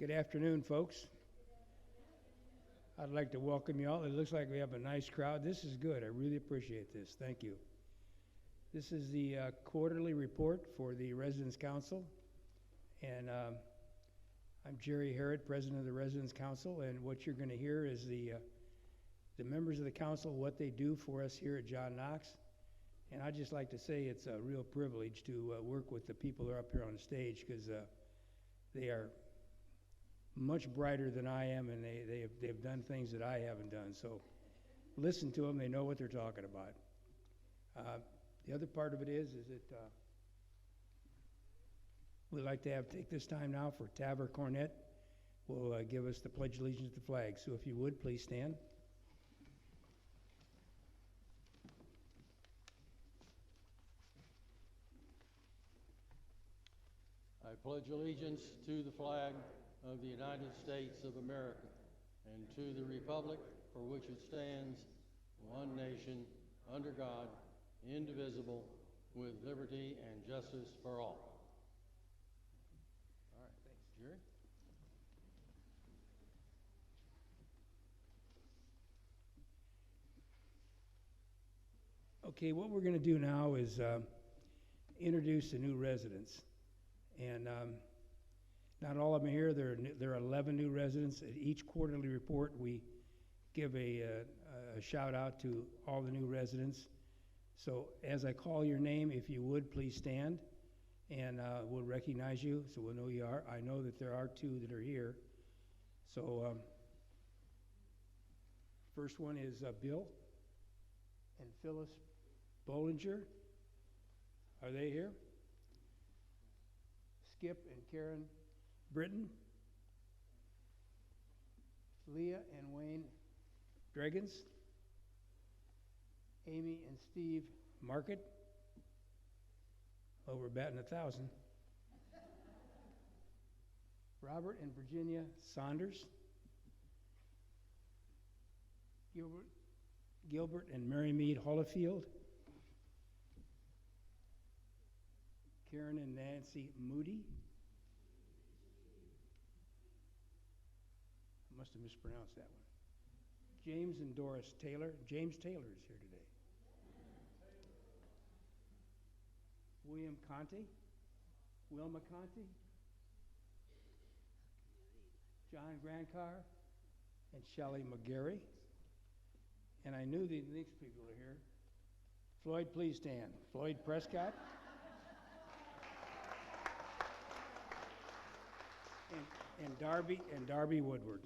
Good afternoon, folks. I'd like to welcome you all. It looks like we have a nice crowd. This is good. I really appreciate this. Thank you. This is the quarterly report for the Residence Council. And I'm Jerri, President of the Residence Council. And what you're going to hear is the members of the council, what they do for us here at John Knox. And I'd just like to say it's a real privilege to work with the people that are up here on the stage, because they are much brighter than I am, and they've done things that I haven't done. So listen to them. They know what they're talking about. The other part of it is that we'd like to take this time now for Taver Cornett will give us the Pledge of Allegiance to the flag. So if you would, please stand. I pledge allegiance to the flag of the United States of America and to the republic for which it stands, one nation, under God, indivisible, with liberty and justice for all. All right, thanks, Jerry. Okay, what we're going to do now is introduce the new residents. And not all of them are here. There are 11 new residents. At each quarterly report, we give a shout out to all the new residents. So as I call your name, if you would, please stand, and we'll recognize you so we'll know you are. I know that there are two that are here. So first one is Bill and Phyllis Bollinger. Are they here? Skip and Karen Britton, Leah and Wayne Dragons, Amy and Steve Market. Oh, we're batting 1,000. Robert and Virginia Saunders, Gilbert and Mary Mead Hollifield, Karen and Nancy Moody. I must have mispronounced that one. James and Doris Taylor. James Taylor is here today. William Conte. Wilma Conte. John Grandcar and Shelley McGarry. And I knew the next people are here. Floyd, please stand. Floyd Prescott. And Darby Woodward.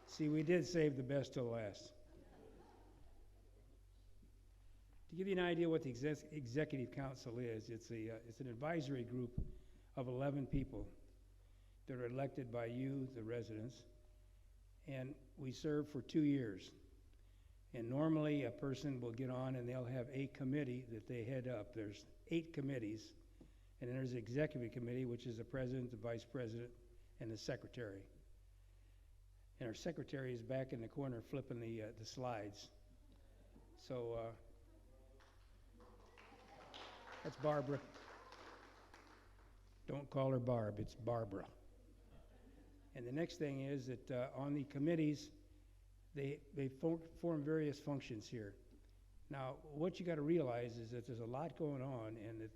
See, we did save the best till last. To give you an idea what the Executive Council is, it's an advisory group of 11 people that are elected by you, the residents, and we serve for 2 years. And normally a person will get on and they'll have a committee that they head up. There's 8 committees. And then there's the executive committee, which is the president, the vice president, and the secretary. And our secretary is back in the corner flipping the slides. So that's Barbara. Don't call her Barb, it's Barbara. And the next thing is that on the committees, they form various functions here. Now, what you got to realize is that there's a lot going on, and that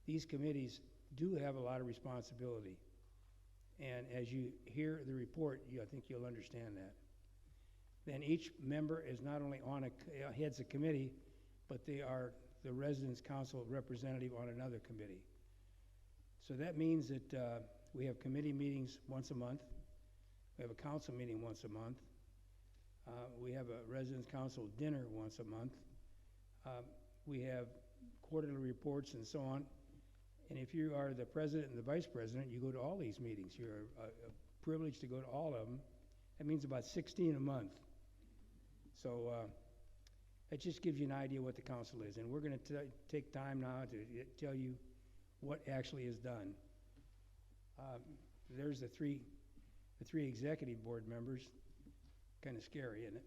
these committees do have a lot of responsibility. And as you hear the report, I think you'll understand that. Then each member is not only heads a committee, but they are the Residence Council representative on another committee. So that means that we have committee meetings once a month. We have a council meeting once a month. We have a Residence Council dinner once a month. We have quarterly reports and so on. And if you are the president and the vice president, you go to all these meetings. You're privileged to go to all of them. That means about 16 a month. So that just gives you an idea what the council is. And we're going to take time now to tell you what actually is done. There's the three executive board members. Kind of scary, isn't it?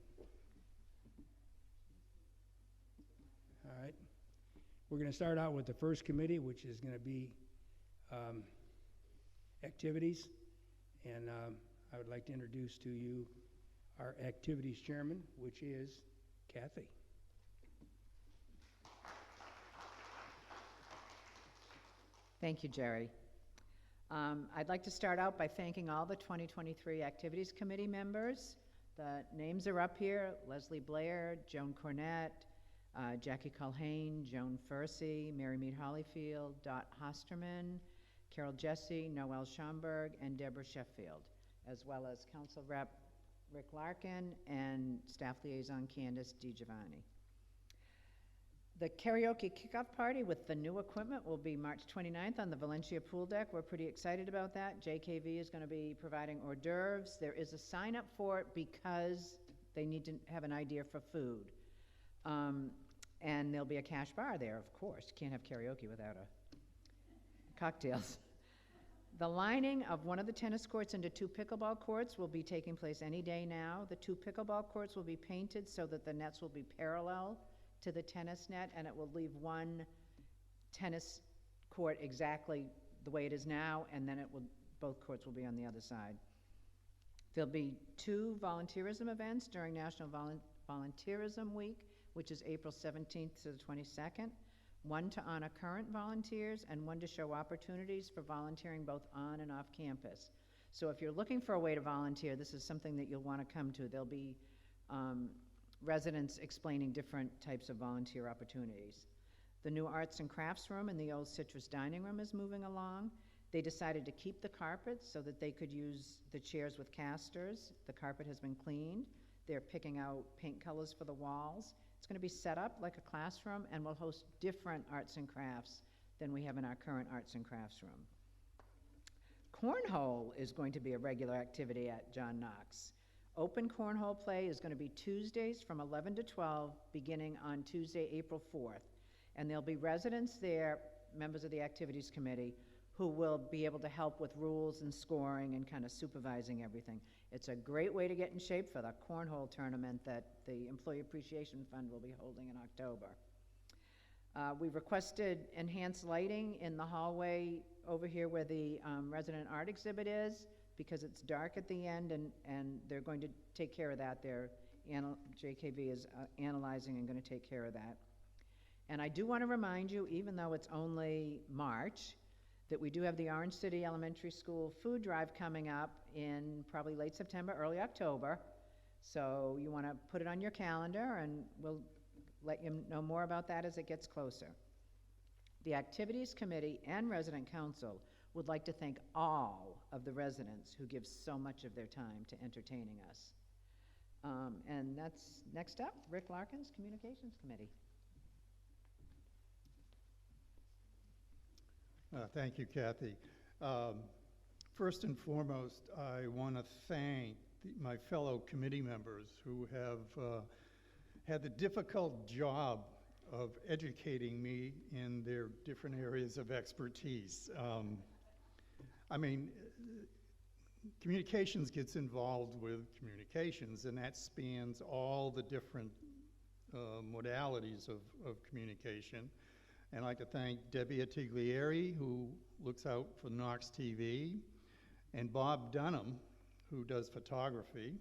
All right. We're going to start out with the first committee, which is going to be activities. And I would like to introduce to you our activities chairman, which is Kathy. Thank you, Jerry. I'd like to start out by thanking all the 2023 Activities Committee members. The names are up here: Leslie Blair, Joan Cornett, Jackie Culhane, Joan Fursey, Mary Mead Hollyfield, Dot Hosterman, Carol Jesse, Noel Schomburg, and Deborah Sheffield, as well as Council Rep Rick Larkin and Staff Liaison Candace DiGiovanni. The karaoke kickoff party with the new equipment will be March 29th on the Valencia pool deck. We're pretty excited about that. JKV is going to be providing hors d'oeuvres. There is a sign up for it because they need to have an idea for food. And there'll be a cash bar there, of course. Can't have karaoke without cocktails. The lining of one of the tennis courts into 2 pickleball courts will be taking place any day now. The 2 pickleball courts will be painted so that the nets will be parallel to the tennis net, and it will leave one tennis court exactly the way it is now, and then both courts will be on the other side. There'll be 2 volunteerism events during National Volunteerism Week, which is April 17th to the 22nd. One to honor current volunteers and one to show opportunities for volunteering both on and off campus. So if you're looking for a way to volunteer, this is something that you'll want to come to. There'll be residents explaining different types of volunteer opportunities. The new arts and crafts room in the old Citrus dining room is moving along. They decided to keep the carpets so that they could use the chairs with casters. The carpet has been cleaned. They're picking out paint colors for the walls. It's going to be set up like a classroom and will host different arts and crafts than we have in our current arts and crafts room. Cornhole is going to be a regular activity at John Knox. Open cornhole play is going to be Tuesdays from 11 to 12, beginning on Tuesday, April 4th. And there'll be residents there, members of the Activities Committee, who will be able to help with rules and scoring and kind of supervising everything. It's a great way to get in shape for the cornhole tournament that the Employee Appreciation Fund will be holding in October. We've requested enhanced lighting in the hallway over here where the resident art exhibit is, because it's dark at the end, and they're going to take care of that. JKV is analyzing and going to take care of that. And I do want to remind you, even though it's only March, that we do have the Orange City Elementary School food drive coming up in probably late September, early October. So you want to put it on your calendar, and we'll let you know more about that as it gets closer. The Activities Committee and Resident Council would like to thank all of the residents who give so much of their time to entertaining us. And that's next up, Rick Larkin's Communications Committee. Thank you, Kathy. First and foremost, I want to thank my fellow committee members who have had the difficult job of educating me in their different areas of expertise. Communications gets involved with communications, and that spans all the different modalities of communication. And I'd like to thank Debbie Attiglieri, who looks out for Knox TV, and Bob Dunham, who does photography,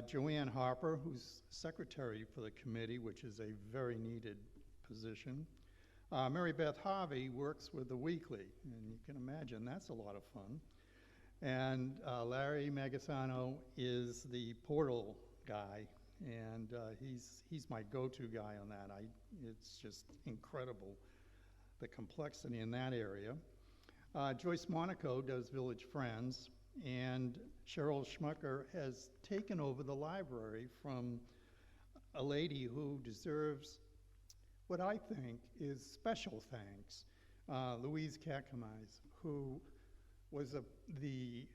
Joanne Harper, who's secretary for the committee, which is a very needed position. Mary Beth Harvey works with the Weekly, and you can imagine that's a lot of fun. And Larry Magasano is the portal guy, and he's my go-to guy on that. It's just incredible, the complexity in that area. Joyce Monaco does Village Friends, and Cheryl Schmucker has taken over the library from a lady who deserves what I think is special thanks, Louise Kakamais, who was the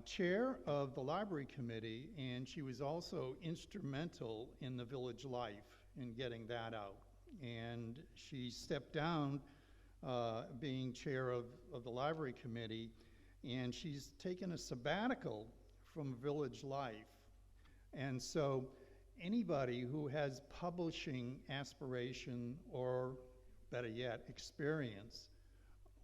chair of the library committee, and she was also instrumental in the village life in getting that out. And she stepped down being chair of the library committee, and she's taken a sabbatical from village life. And so anybody who has publishing aspiration, or better yet, experience,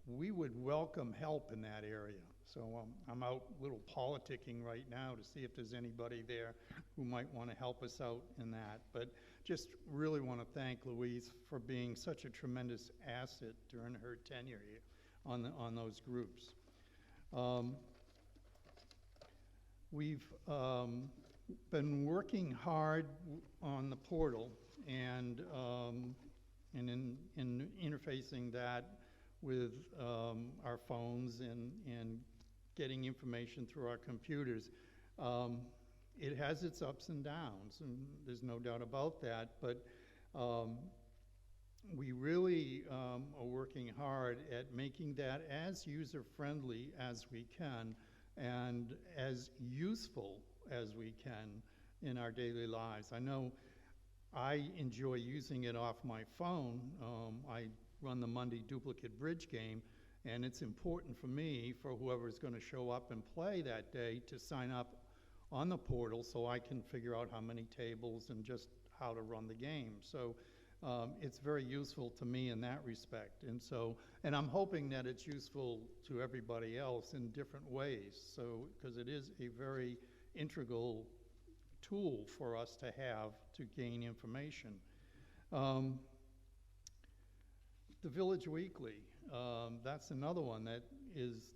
we would welcome help in that area. So I'm out a little politicking right now to see if there's anybody there who might want to help us out in that. But just really want to thank Louise for being such a tremendous asset during her tenure here on those groups. We've been working hard on the portal and in interfacing that with our phones and getting information through our computers. It has its ups and downs, and there's no doubt about that, but we really are working hard at making that as user-friendly as we can and as useful as we can in our daily lives. I know I enjoy using it off my phone. I run the Monday duplicate bridge game, and it's important for me, for whoever's going to show up and play that day, to sign up on the portal so I can figure out how many tables and just how to run the game. So it's very useful to me in that respect. And I'm hoping that it's useful to everybody else in different ways. So, because it is a very integral tool for us to have to gain information. The Village Weekly, that's another one that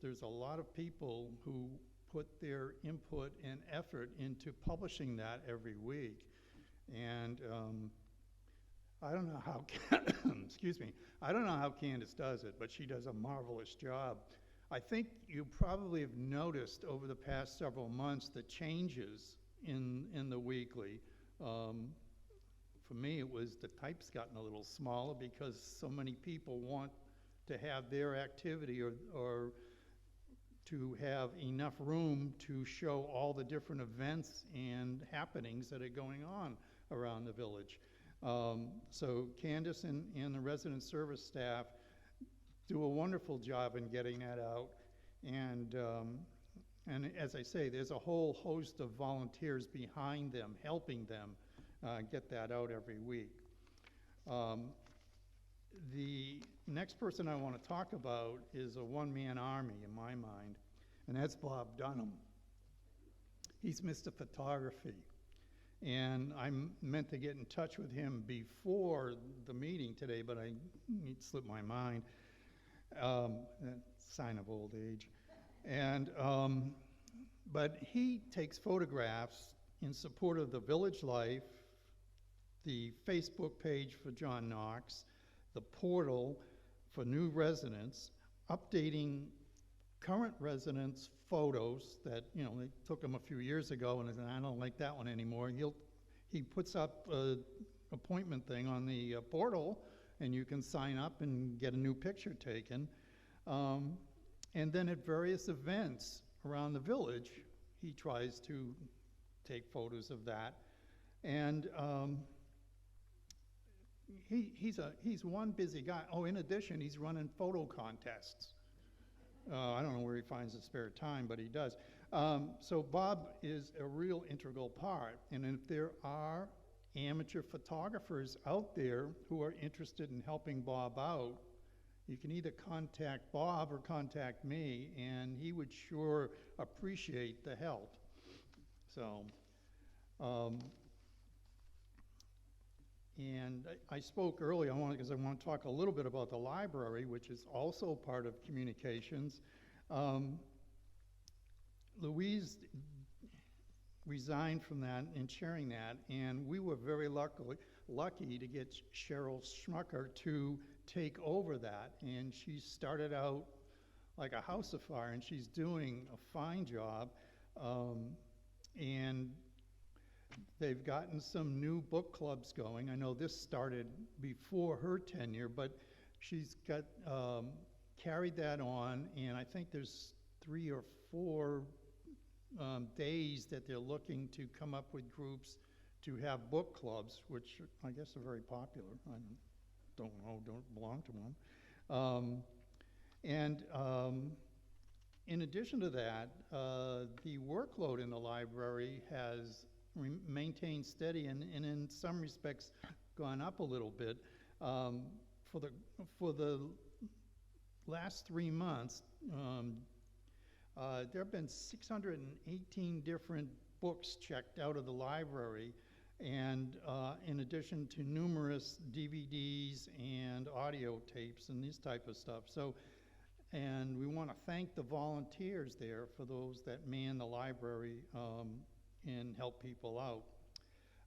there's a lot of people who put their input and effort into publishing that every week. And I don't know how, excuse me, I don't know how Candace does it, but she does a marvelous job. I think you probably have noticed over the past several months the changes in the weekly. For me, it was the type's gotten a little smaller because so many people want to have their activity or to have enough room to show all the different events and happenings that are going on around the village. So Candace and the resident service staff do a wonderful job in getting that out. And as I say, there's a whole host of volunteers behind them, helping them get that out every week. The next person I want to talk about is a one-man army in my mind, and that's Bob Dunham. He's Mr. Photography. And I meant to get in touch with him before the meeting today, but it slipped my mind. Sign of old age. And but he takes photographs in support of the village life, the Facebook page for John Knox, the portal for new residents, updating current residents' photos that, they took them a few years ago, and I don't like that one anymore. He puts up an appointment thing on the portal, and you can sign up and get a new picture taken. And then at various events around the village, he tries to take photos of that. And he's one busy guy. Oh, in addition, he's running photo contests. I don't know where he finds the spare time, but he does. So Bob is a real integral part. And if there are amateur photographers out there who are interested in helping Bob out, you can either contact Bob or contact me, and he would sure appreciate the help. So, and I spoke earlier, because I want to talk a little bit about the library, which is also part of communications. Louise resigned from that and chairing that, and we were very lucky to get Cheryl Schmucker to take over that. And she started out like a house afire, and she's doing a fine job. And they've gotten some new book clubs going. I know this started before her tenure, but she's got carried that on, and I think there's 3 or 4 days that they're looking to come up with groups to have book clubs, which I guess are very popular. I don't know, don't belong to one. In addition to that, the workload in the library has maintained steady and in some respects gone up a little bit. For the last 3 months, there have been 618 different books checked out of the library, and in addition to numerous DVDs and audio tapes and this type of stuff. So, and we want to thank the volunteers there for those that man the library and help people out.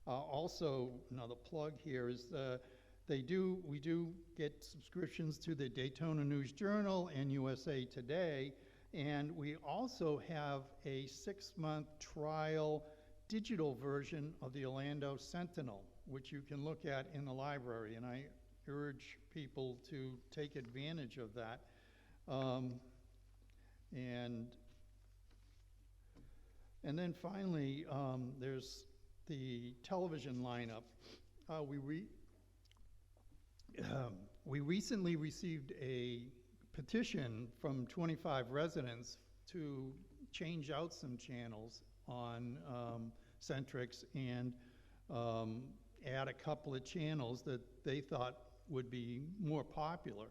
Also, another plug here is we do get subscriptions to the Daytona News Journal and USA Today, and we also have a 6-month trial digital version of the Orlando Sentinel, which you can look at in the library, and I urge people to take advantage of that. And then finally, there's the television lineup. We recently received a petition from 25 residents to change out some channels on Centrix and add a couple of channels that they thought would be more popular.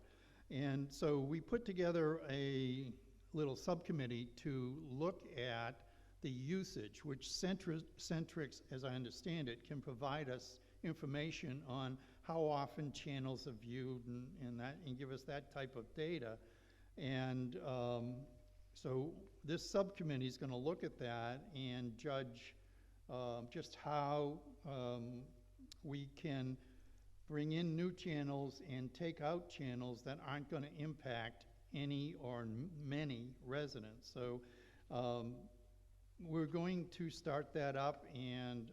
And so we put together a little subcommittee to look at the usage, which Centrix, as I understand it, can provide us information on how often channels are viewed and give us that type of data. And so this subcommittee is going to look at that and judge just how we can bring in new channels and take out channels that aren't going to impact any or many residents. So we're going to start that up, and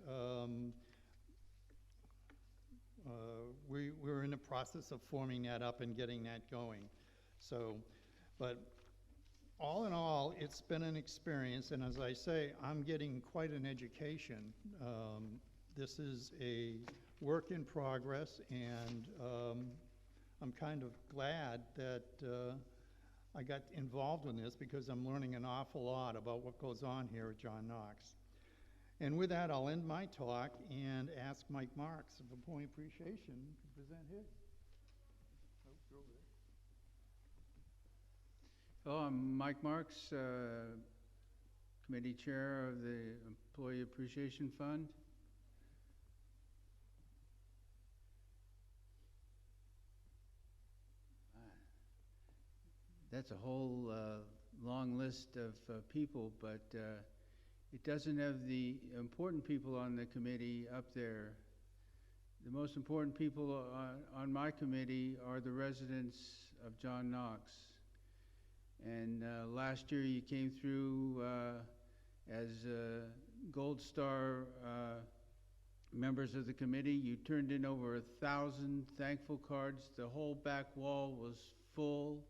we're in the process of forming that up and getting that going. So, but all in all, it's been an experience, and as I say, I'm getting quite an education. This is a work in progress, and I'm kind of glad that I got involved in this because I'm learning an awful lot about what goes on here at John Knox. And with that, I'll end my talk and ask Mike Marks of the Point Appreciation to present his. Hello, I'm Mike Marks, Committee Chair of the Employee Appreciation Fund. That's a whole long list of people, but it doesn't have the important people on the committee up there. The most important people on my committee are the residents of John Knox. And last year you came through as Gold Star members of the committee. You turned in over 1,000 thankful cards. The whole back wall was full.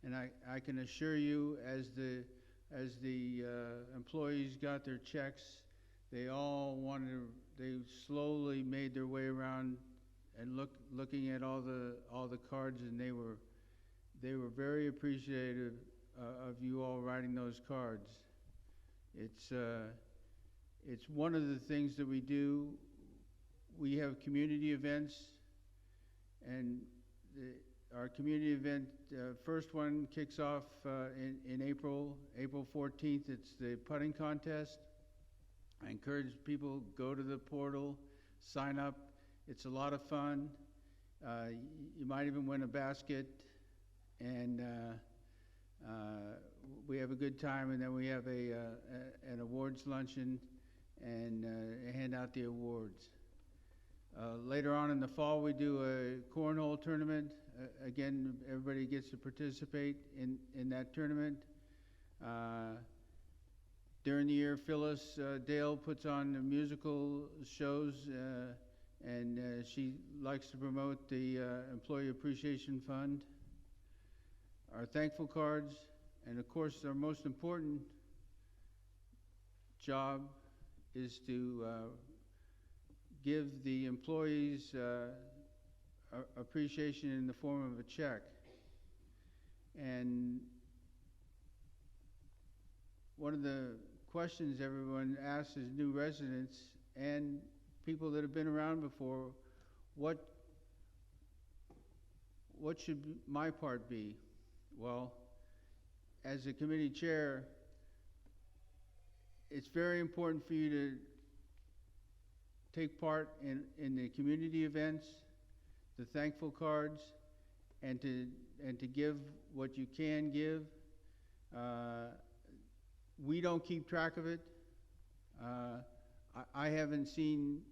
And I can assure you, as the employees got their checks, they slowly made their way around and looking at all the cards, and they were very appreciative of you all writing those cards. It's one of the things that we do. We have community events, and our community event, first one kicks off in April 14th. It's the putting contest. I encourage people, go to the portal, sign up. It's a lot of fun. You might even win a basket, and we have a good time, and then we have an awards luncheon and hand out the awards. Later on in the fall, we do a cornhole tournament. Again, everybody gets to participate in that tournament. During the year, Phyllis Dale puts on musical shows, and she likes to promote the Employee Appreciation Fund. Our thankful cards, and of course our most important job is to give the employees appreciation in the form of a check. And one of the questions everyone asks is new residents and people that have been around before, what should my part be? Well, as a committee chair, it's very important for you to take part in the community events, the thankful cards, and to give what you can give. We don't keep track of it. I haven't seen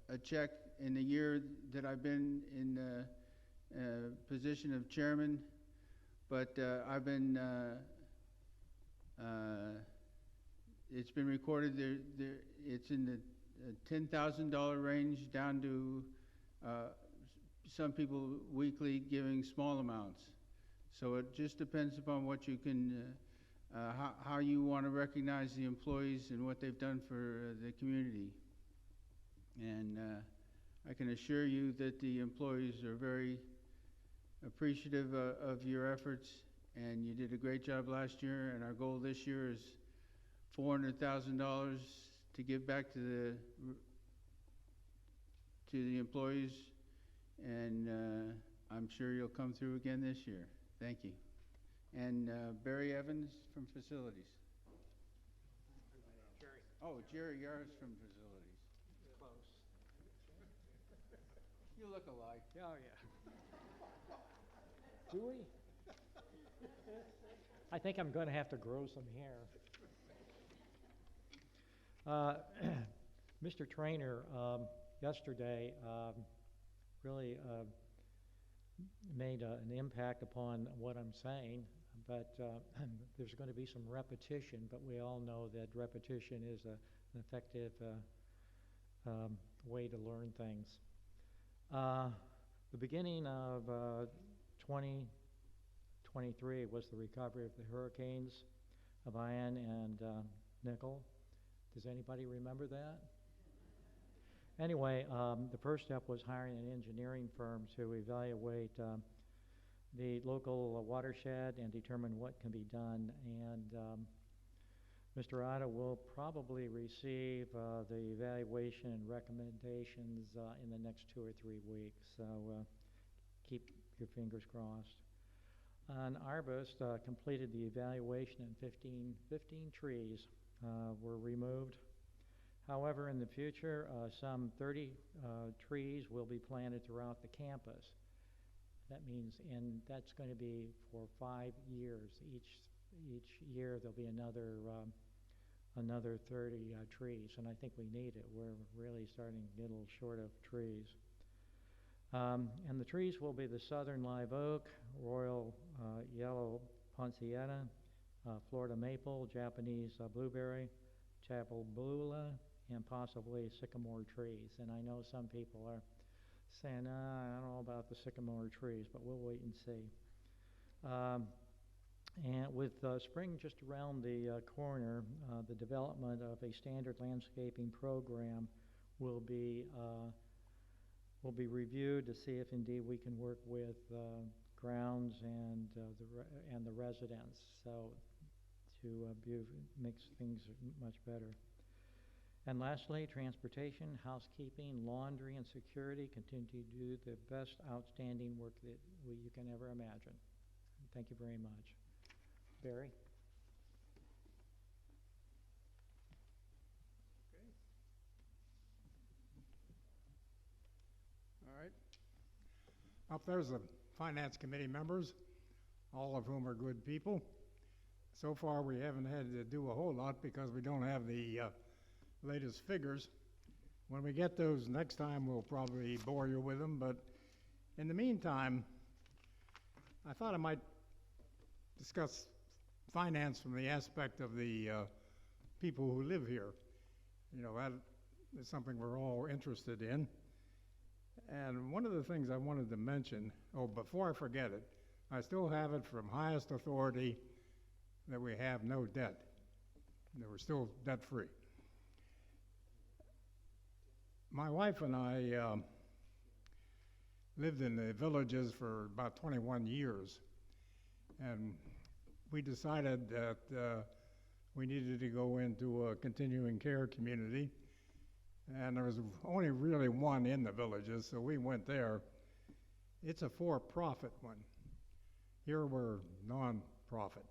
a check in the year that I've been in the position of chairman, but I've been, it's been recorded there, it's in the $10,000 range down to some people weekly giving small amounts. So it just depends upon what you can, how you want to recognize the employees and what they've done for the community. And I can assure you that the employees are very appreciative of your efforts, and you did a great job last year, and our goal this year is $400,000 to give back to the employees, and I'm sure you'll come through again this year. Thank you. And Barry Evans from Facilities. Jerri. Oh, Jerri Yaris from Facilities. Close. You look alike. Oh, yeah. Do we? I think I'm going to have to grow some hair. Mr. Trainer, yesterday really made an impact upon what I'm saying, but there's going to be some repetition, but we all know that repetition is an effective way to learn things. The beginning of 2023 was the recovery of the hurricanes of Ian and Nickel. Does anybody remember that? Anyway, the first step was hiring an engineering firm to evaluate the local watershed and determine what can be done. And Mr. Otto will probably receive the evaluation and recommendations in the next 2 or 3 weeks. So keep your fingers crossed. An arborist completed the evaluation and 15 trees were removed. However, in the future, some 30 trees will be planted throughout the campus. That means, and that's going to be for 5 years. Each year there'll be another 30 trees, and I think we need it. We're really starting to get a little short of trees. And the trees will be the southern live oak, royal yellow poinsettia, Florida maple, Japanese blueberry, chapel beulah, and possibly sycamore trees. And I know some people are saying, I don't know about the sycamore trees, but we'll wait and see. And with spring just around the corner, the development of a standard landscaping program will be reviewed to see if indeed we can work with grounds and the residents, so to make things much better. And lastly, transportation, housekeeping, laundry, and security continue to do the best outstanding work that you can ever imagine. Thank you very much. Barry? All right. Up there's the Finance Committee members, all of whom are good people. So far, we haven't had to do a whole lot because we don't have the latest figures. When we get those next time, we'll probably bore you with them. But in the meantime, I thought I might discuss finance from the aspect of the people who live here. You know, that is something we're all interested in. And one of the things I wanted to mention, before I forget it, I still have it from highest authority that we have no debt, that we're still debt-free. My wife and I lived in the villages for about 21 years, and we decided that we needed to go into a continuing care community, and there was only really one in the villages, so we went there. It's a for-profit one, Here we're non-profit.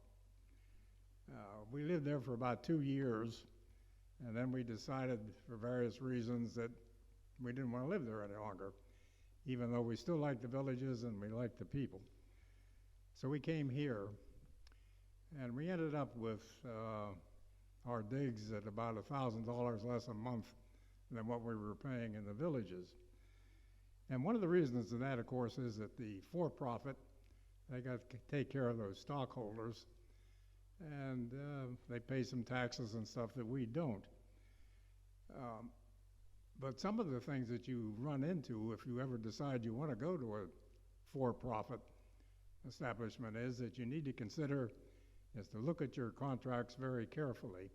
We lived there for about 2 years, and then we decided for various reasons that we didn't want to live there any longer, even though we still liked the villages and we liked the people. So we came here, and we ended up with our digs at about $1,000 less a month than what we were paying in the villages. And one of the reasons for that, of course, is that the for-profit, they got to take care of those stockholders, and they pay some taxes and stuff that we don't. But some of the things that you run into if you ever decide you want to go to a for-profit establishment is that you need to consider is to look at your contracts very carefully.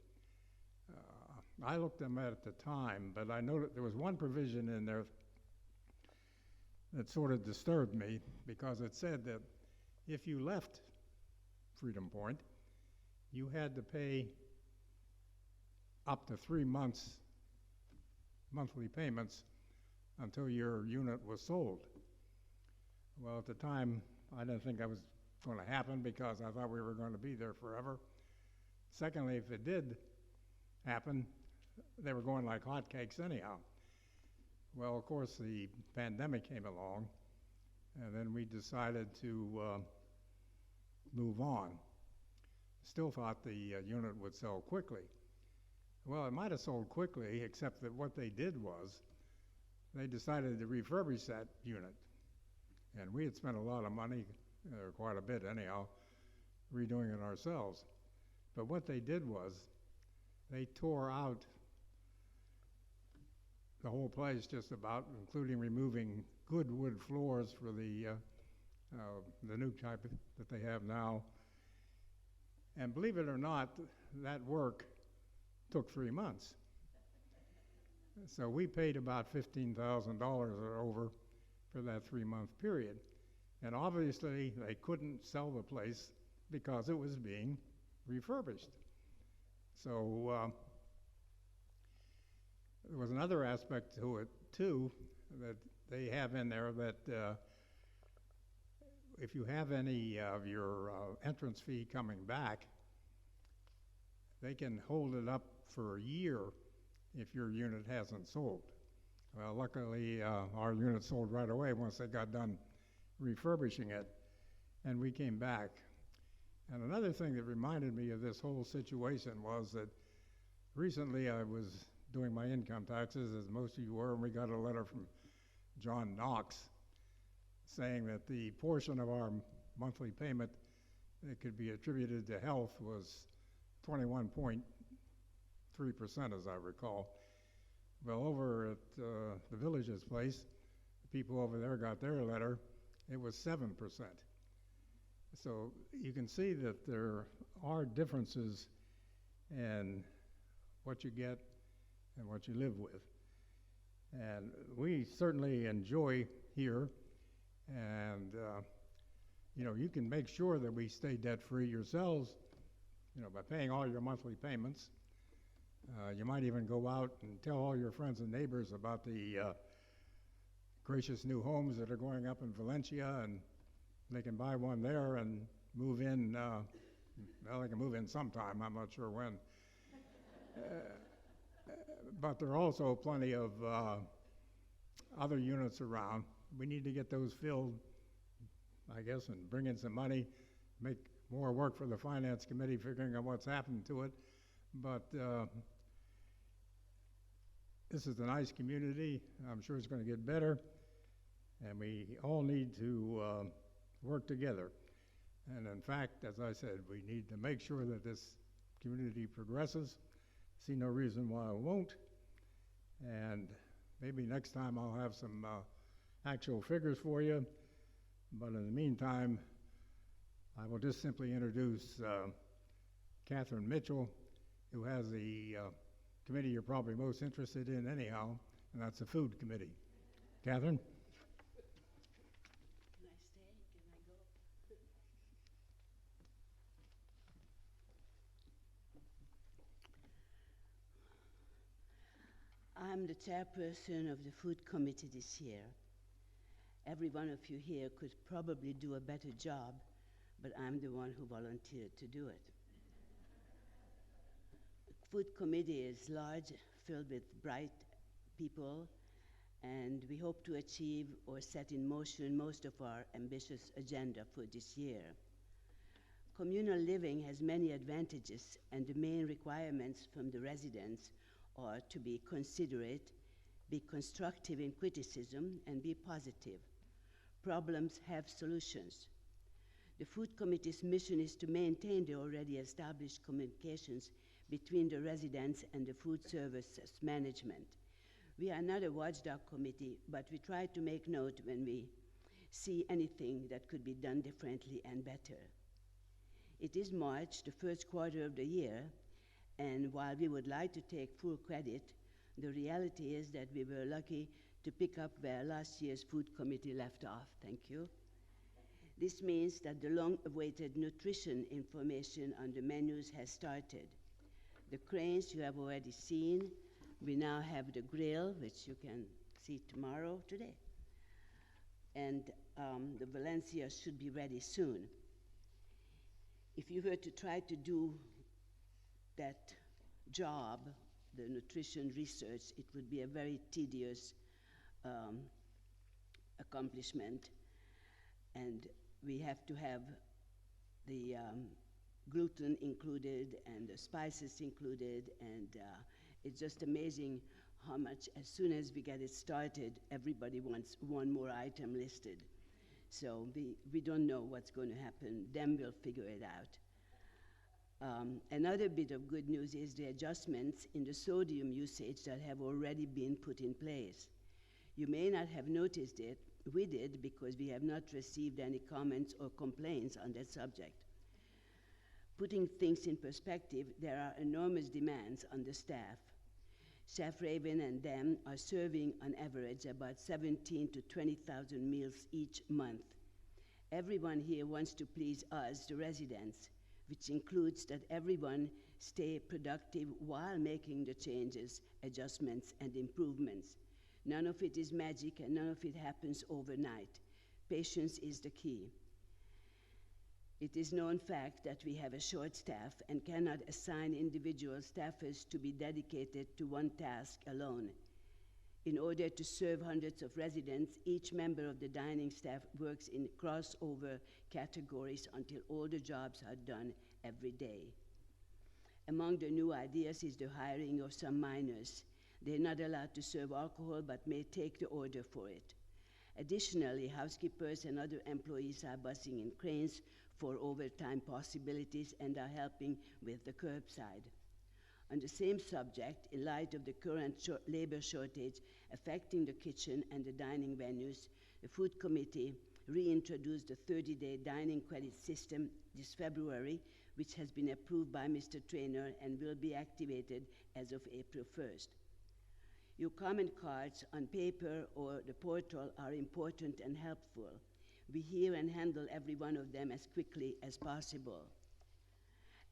I looked them at the time, but I noted there was one provision in there that sort of disturbed me because it said that if you left Freedom Point, you had to pay up to 3 months monthly payments until your unit was sold. Well, at the time, I didn't think that was going to happen because I thought we were going to be there forever. Secondly, if it did happen, they were going like hotcakes anyhow. Well, of course, the pandemic came along, and then we decided to move on. Still thought the unit would sell quickly. Well, it might have sold quickly, except that what they did was they decided to refurbish that unit. And we had spent a lot of money, quite a bit anyhow, redoing it ourselves. But what they did was they tore out the whole place just about, including removing good wood floors for the new type that they have now. And believe it or not, that work took 3 months. So we paid about $15,000 or over for that 3-month period. And obviously, they couldn't sell the place because it was being refurbished. So there was another aspect to it, too, that they have in there that if you have any of your entrance fee coming back, they can hold it up for a year if your unit hasn't sold. Well, luckily, our unit sold right away once they got done refurbishing it, and we came back. And another thing that reminded me of this whole situation was that recently I was doing my income taxes, as most of you were, and we got a letter from John Knox saying that the portion of our monthly payment that could be attributed to health was 21.3%, as I recall. Well, over at the village's place, the people over there got their letter, it was 7%. So you can see that there are differences in what you get and what you live with. And we certainly enjoy here, and you can make sure that we stay debt-free yourselves, by paying all your monthly payments. You might even go out and tell all your friends and neighbors about the gracious new homes that are going up in Valencia, and they can buy one there and move in. Well, they can move in sometime, I'm not sure when. But there are also plenty of other units around. We need to get those filled, I guess, and bring in some money, make more work for the Finance Committee figuring out what's happened to it. But this is a nice community. I'm sure it's going to get better. And we all need to work together. And in fact, as I said, we need to make sure that this community progresses. See no reason why it won't. And maybe next time I'll have some actual figures for you. But in the meantime, I will just simply introduce Catherine Mitchell, who has the committee you're probably most interested in anyhow, and that's the Food Committee. Catherine? Can I stay? Can I go? I'm the chairperson of the Food Committee this year. Every one of you here could probably do a better job, but I'm the one who volunteered to do it. The food committee is large, filled with bright people, and we hope to achieve or set in motion most of our ambitious agenda for this year. Communal living has many advantages, and the main requirements from the residents are to be considerate, be constructive in criticism, and be positive. Problems have solutions. The Food Committee's mission is to maintain the already established communications between the residents and the food services management. We are not a watchdog committee, but we try to make note when we see anything that could be done differently and better. It is March, the first quarter of the year, and while we would like to take full credit, the reality is that we were lucky to pick up where last year's food committee left off. Thank you. This means that the long-awaited nutrition information on the menus has started. The cranes you have already seen. We now have the grill, which you can see today. And the Valencia should be ready soon. If you were to try to do that job, the nutrition research, it would be a very tedious accomplishment. And we have to have the gluten included and the spices included, and it's just amazing how much, as soon as we get it started, everybody wants one more item listed. So we don't know what's going to happen. Then we'll figure it out. Another bit of good news is the adjustments in the sodium usage that have already been put in place. You may not have noticed it. We did, because we have not received any comments or complaints on that subject. Putting things in perspective, there are enormous demands on the staff. Chef Raven and them are serving on average about 17 to 20,000 meals each month. Everyone here wants to please us, the residents, which includes that everyone stay productive while making the changes, adjustments, and improvements. None of it is magic, and none of it happens overnight. Patience is the key. It is known fact that we have a short staff and cannot assign individual staffers to be dedicated to one task alone. In order to serve hundreds of residents, each member of the dining staff works in crossover categories until all the jobs are done every day. Among the new ideas is the hiring of some minors. They're not allowed to serve alcohol, but may take the order for it. Additionally, housekeepers and other employees are busing in cranes for overtime possibilities and are helping with the curbside. On the same subject, in light of the current labor shortage affecting the kitchen and the dining venues, the Food Committee reintroduced the 30-day dining credit system this February, which has been approved by Mr. Traynor and will be activated as of April 1st. Your comment cards on paper or the portal are important and helpful. We hear and handle every one of them as quickly as possible.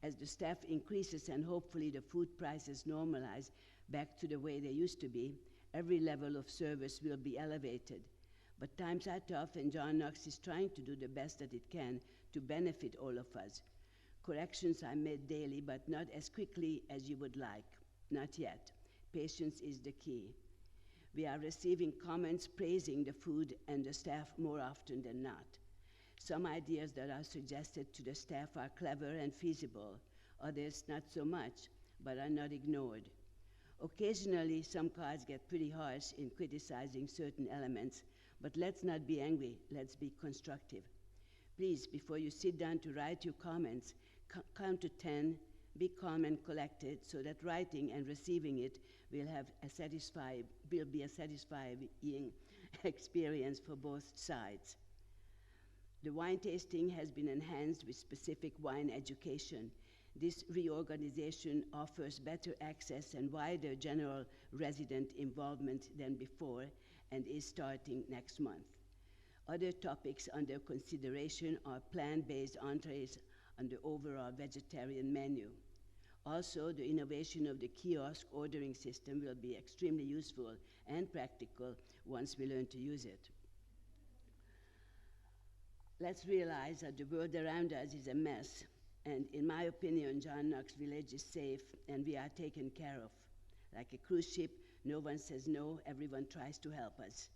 As the staff increases and hopefully the food prices normalize back to the way they used to be, every level of service will be elevated. But times are tough, and John Knox is trying to do the best that it can to benefit all of us. Corrections are made daily, but not as quickly as you would like. Not yet. Patience is the key. We are receiving comments praising the food and the staff more often than not. Some ideas that are suggested to the staff are clever and feasible. Others not so much, but are not ignored. Occasionally, some cards get pretty harsh in criticizing certain elements, but let's not be angry, let's be constructive. Please, before you sit down to write your comments, count to 10, be calm and collected, so that writing and receiving it will be a satisfying experience for both sides. The wine tasting has been enhanced with specific wine education. This reorganization offers better access and wider general resident involvement than before and is starting next month. Other topics under consideration are plant-based entrees on the overall vegetarian menu. Also, the innovation of the kiosk ordering system will be extremely useful and practical once we learn to use it. let's realize that the world around us is a mess. And in my opinion, John Knox Village is safe and we are taken care of. Like a cruise ship, no one says no, everyone tries to help us.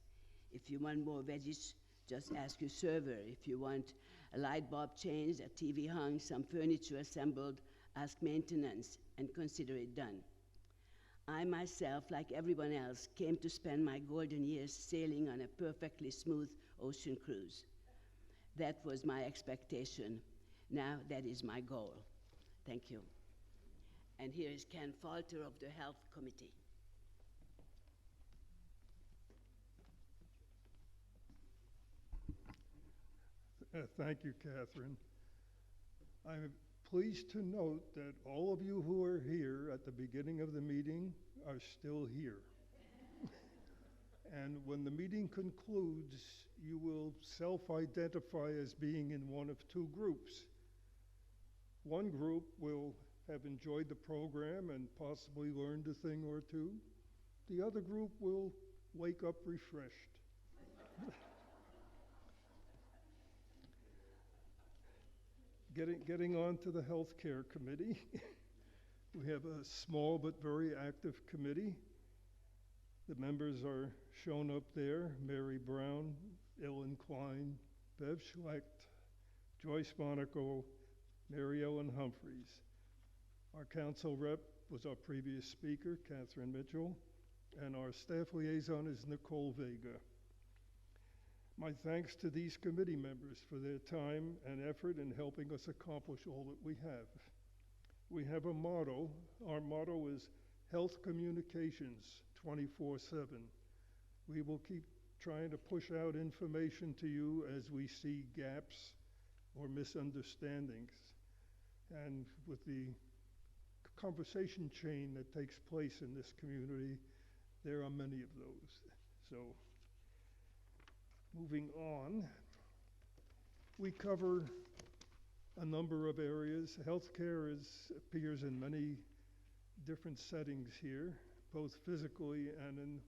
If you want more veggies, just ask your server. If you want a light bulb changed, a TV hung, some furniture assembled, ask maintenance and consider it done. I myself, like everyone else, came to spend my golden years sailing on a perfectly smooth ocean cruise. That was my expectation. Now that is my goal. Thank you. And here is Ken Falter of the Health Committee. Thank you, Catherine. I'm pleased to note that all of you who are here at the beginning of the meeting are still here. And when the meeting concludes, you will self-identify as being in one of two groups. One group will have enjoyed the program and possibly learned a thing or two. The other group will wake up refreshed. Getting on to the Healthcare Committee. We have a small but very active committee. The members are shown up there: Mary Brown, Ellen Klein, Bev Schlecht, Joyce Monaco, Mary Ellen Humphreys. Our council rep was our previous speaker, Catherine Mitchell, and our staff liaison is Nicole Vega. My thanks to these committee members for their time and effort in helping us accomplish all that we have. We have a motto. Our motto is Health Communications 24/7. We will keep trying to push out information to you as we see gaps or misunderstandings. And with the conversation chain that takes place in this community, there are many of those. So, moving on, we cover a number of areas. Healthcare appears in many different settings here, both physically and in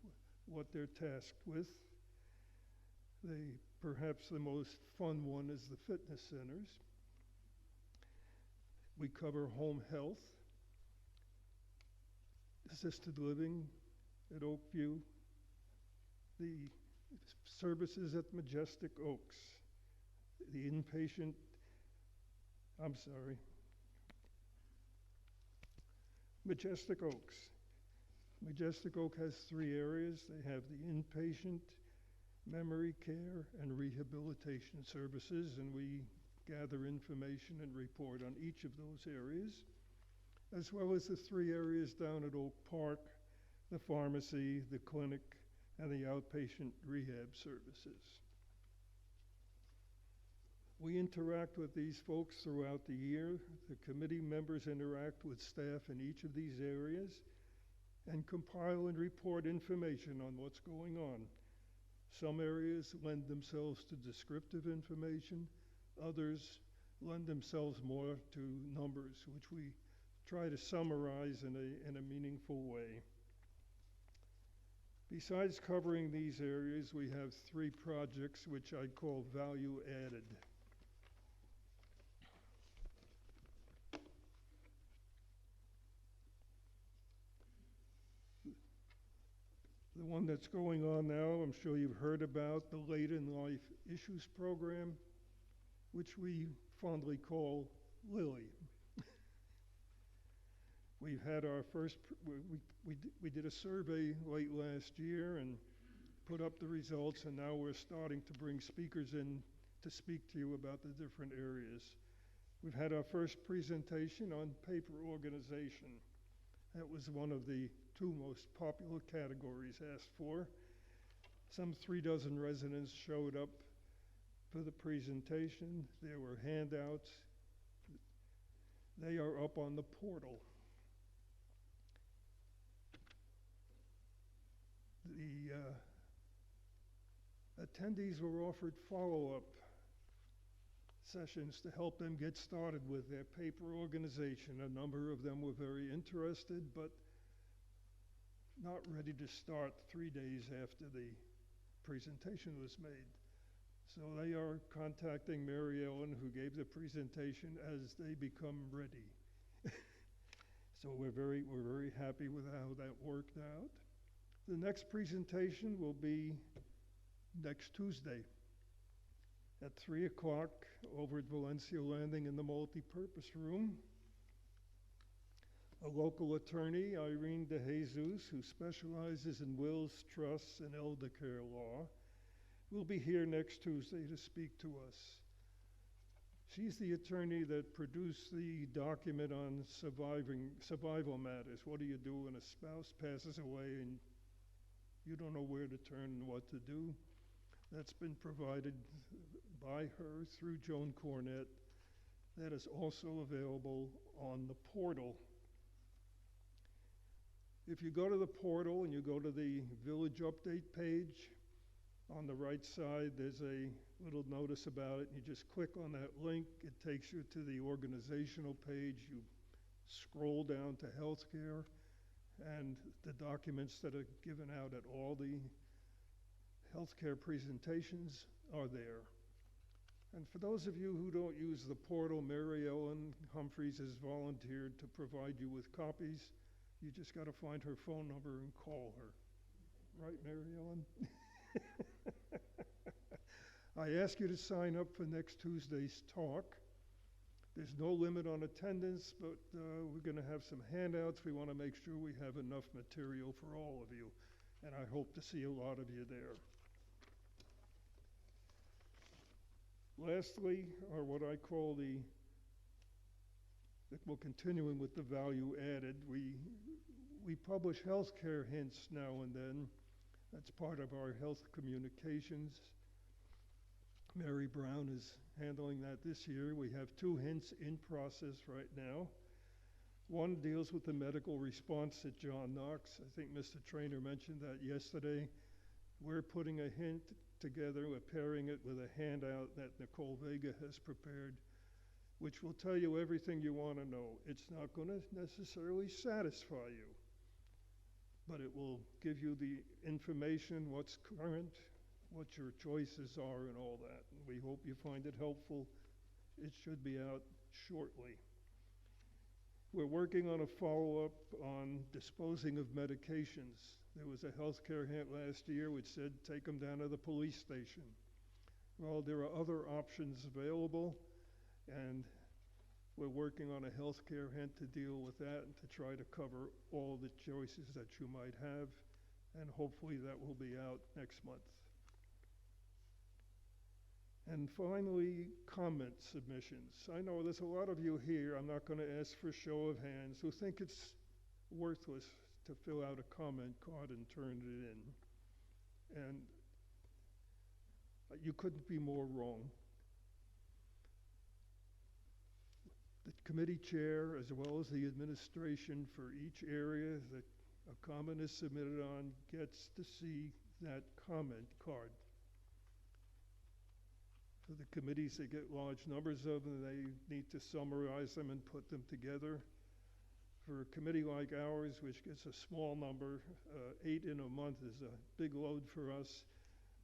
what they're tasked with. Perhaps the most fun one is the fitness centers. We cover home health, assisted living at Oakview, the services at Majestic Oaks, the inpatient, Majestic Oaks. Majestic Oak has 3 areas. They have the inpatient, memory care, and rehabilitation services, and we gather information and report on each of those areas, as well as the 3 areas down at Oak Park, the pharmacy, the clinic, and the outpatient rehab services. We interact with these folks throughout the year. The committee members interact with staff in each of these areas and compile and report information on what's going on. Some areas lend themselves to descriptive information. Others lend themselves more to numbers, which we try to summarize in a meaningful way. Besides covering these areas, we have 3 projects which I call value added. The one that's going on now, I'm sure you've heard about, the Late in Life Issues Program, which we fondly call Lily. We've had our first, we did a survey late last year and put up the results, and now we're starting to bring speakers in to speak to you about the different areas. We've had our first presentation on paper organization. That was one of the 2 most popular categories asked for. Some 36 residents showed up for the presentation. There were handouts. They are up on the portal. The attendees were offered follow-up sessions to help them get started with their paper organization. A number of them were very interested, but not ready to start 3 days after the presentation was made. So they are contacting Mary Ellen, who gave the presentation, as they become ready. So we're very happy with how that worked out. The next presentation will be next Tuesday at 3 o'clock over at Valencia Landing in the multipurpose room. A local attorney, Irene De Jesus, who specializes in wills, trusts, and eldercare law, will be here next Tuesday to speak to us. She's the attorney that produced the document on survival matters. What do you do when a spouse passes away and you don't know where to turn and what to do? That's been provided by her through Joan Cornett. That is also available on the portal. If you go to the portal and you go to the village update page, on the right side there's a little notice about it. You just click on that link. It takes you to the organizational page. You scroll down to healthcare, and the documents that are given out at all the healthcare presentations are there. And for those of you who don't use the portal, Mary Ellen Humphreys has volunteered to provide you with copies. You just got to find her phone number and call her. Right, Mary Ellen? I ask you to sign up for next Tuesday's talk. There's no limit on attendance, but we're going to have some handouts. We want to make sure we have enough material for all of you, and I hope to see a lot of you there. Lastly, are what I call well, continuing with the value added, we publish healthcare hints now and then. That's part of our health communications. Mary Brown is handling that this year. We have 2 hints in process right now. One deals with the medical response at John Knox. I think Mr. Trainer mentioned that yesterday. We're putting a hint together, we're pairing it with a handout that Nicole Vega has prepared, which will tell you everything you want to know. It's not going to necessarily satisfy you, but it will give you the information, what's current, what your choices are, and all that. And we hope you find it helpful. It should be out shortly. We're working on a follow-up on disposing of medications. There was a healthcare hint last year which said take them down to the police station. Well, there are other options available, and we're working on a healthcare hint to deal with that and to try to cover all the choices that you might have, and hopefully that will be out next month. And finally, comment submissions. I know there's a lot of you here, I'm not going to ask for a show of hands, who think it's worthless to fill out a comment card and turn it in. And you couldn't be more wrong. The committee chair, as well as the administration for each area that a comment is submitted on, gets to see that comment card. For the committees that get large numbers of them, they need to summarize them and put them together. For a committee like ours, which gets a small number, 8 in a month is a big load for us.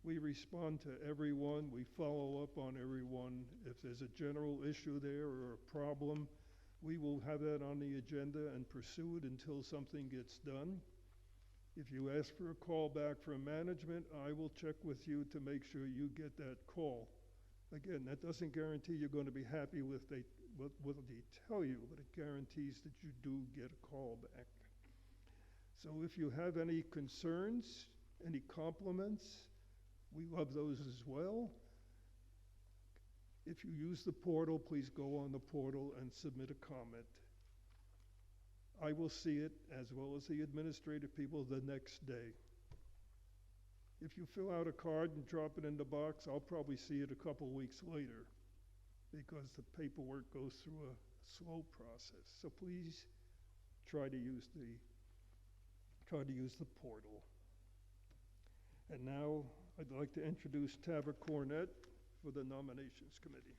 We respond to everyone, we follow up on everyone. If there's a general issue there or a problem, we will have that on the agenda and pursue it until something gets done. If you ask for a call back from management, I will check with you to make sure you get that call. Again, that doesn't guarantee you're going to be happy with what they tell you, but it guarantees that you do get a call back. So if you have any concerns, any compliments, we love those as well. If you use the portal, please go on the portal and submit a comment. I will see it, as well as the administrative people, the next day. If you fill out a card and drop it in the box, I'll probably see it a couple weeks later, because the paperwork goes through a slow process. So please try to use the portal. And now I'd like to introduce Tava Cornett for the Nominations Committee.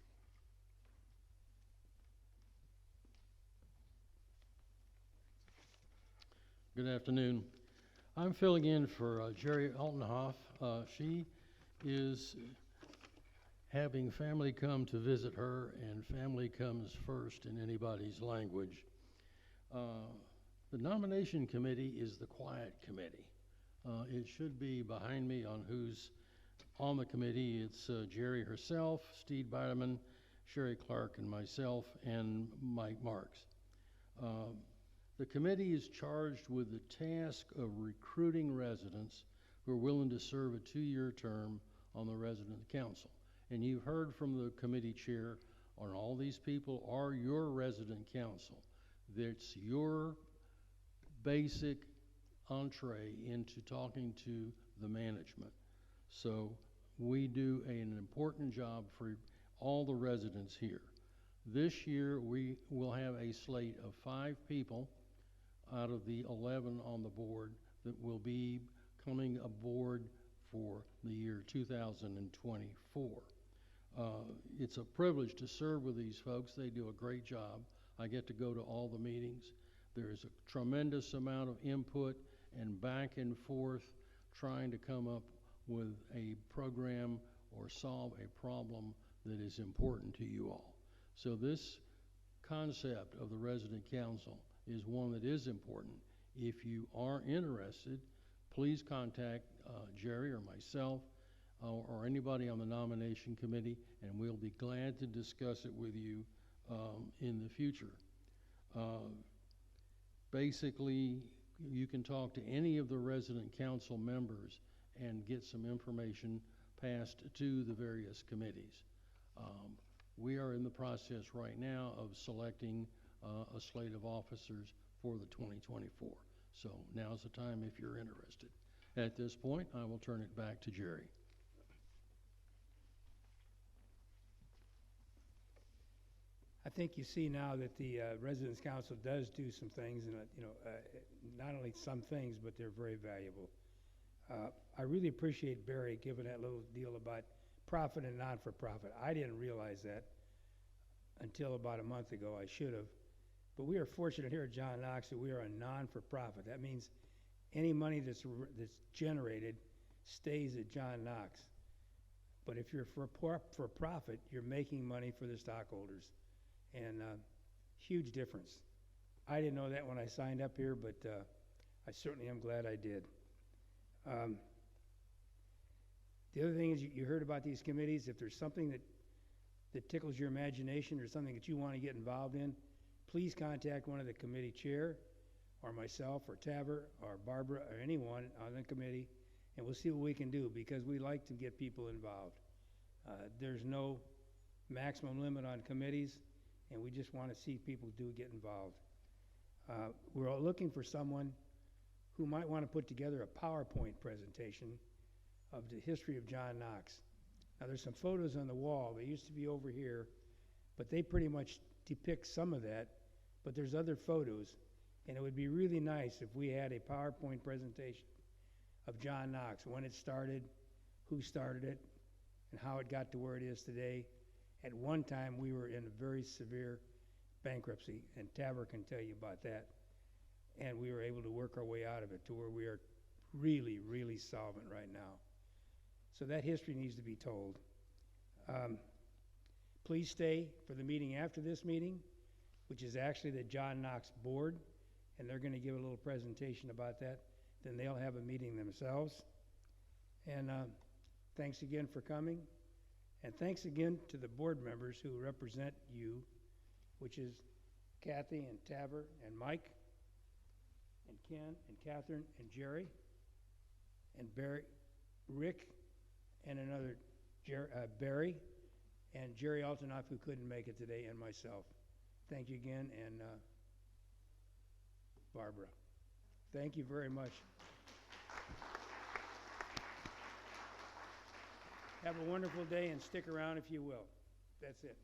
Good afternoon. I'm filling in for Jerri Altenhof. She is having family come to visit her, and family comes first in anybody's language. The nomination committee is the quiet committee. It should be behind me on who's on the committee. It's Jerri herself, Steve Biderman, Sherry Clark, and myself, and Mike Marks. The committee is charged with the task of recruiting residents who are willing to serve a 2-year term on the resident council. And you've heard from the committee chair on all these people are your resident council. That's your basic entree into talking to the management. So we do an important job for all the residents here. This year we will have a slate of 5 people out of the 11 on the board that will be coming aboard for the year 2024. It's a privilege to serve with these folks. They do a great job. I get to go to all the meetings. There's a tremendous amount of input and back and forth trying to come up with a program or solve a problem that is important to you all. So this concept of the resident council is one that is important. If you are interested, please contact Jerri or myself or anybody on the nomination committee, and we'll be glad to discuss it with you in the future. Basically, you can talk to any of the resident council members and get some information passed to the various committees. We are in the process right now of selecting a slate of officers for the 2024. So now's the time if you're interested. At this point, I will turn it back to Jerri. I think you see now that the Residents Council does do some things, and not only some things, but they're very valuable. I really appreciate Barry giving that little deal about profit and non-for-profit. I didn't realize that until about a month ago. I should have. But we are fortunate here at John Knox that we are a non-for-profit. That means any money that's generated stays at John Knox. But if you're for profit, you're making money for the stockholders. And huge difference. I didn't know that when I signed up here, but I certainly am glad I did. The other thing is you heard about these committees. If there's something that tickles your imagination or something that you want to get involved in, please contact one of the committee chair or myself or Taver or Barbara or anyone on the committee, and we'll see what we can do, because we like to get people involved. There's no maximum limit on committees, and we just want to see people get involved. We're all looking for someone who might want to put together a PowerPoint presentation of the history of John Knox. Now, there's some photos on the wall. They used to be over here, but they pretty much depict some of that, but there's other photos, and it would be really nice if we had a PowerPoint presentation of John Knox, when it started, who started it, and how it got to where it is today. At one time, we were in a very severe bankruptcy, and Taver can tell you about that. And we were able to work our way out of it to where we are really, really solvent right now. So that history needs to be told. Please stay for the meeting after this meeting, which is actually the John Knox board, and they're going to give a little presentation about that. Then they'll have a meeting themselves. And thanks again for coming. And thanks again to the board members who represent you, which is Kathy and Taver and Mike and Ken and Catherine and Jerri and Barry, Rick and another Barry and Jerri Altenhof, who couldn't make it today, and myself. Thank you again, and Barbara. Thank you very much. Have a wonderful day, and stick around if you will. That's it.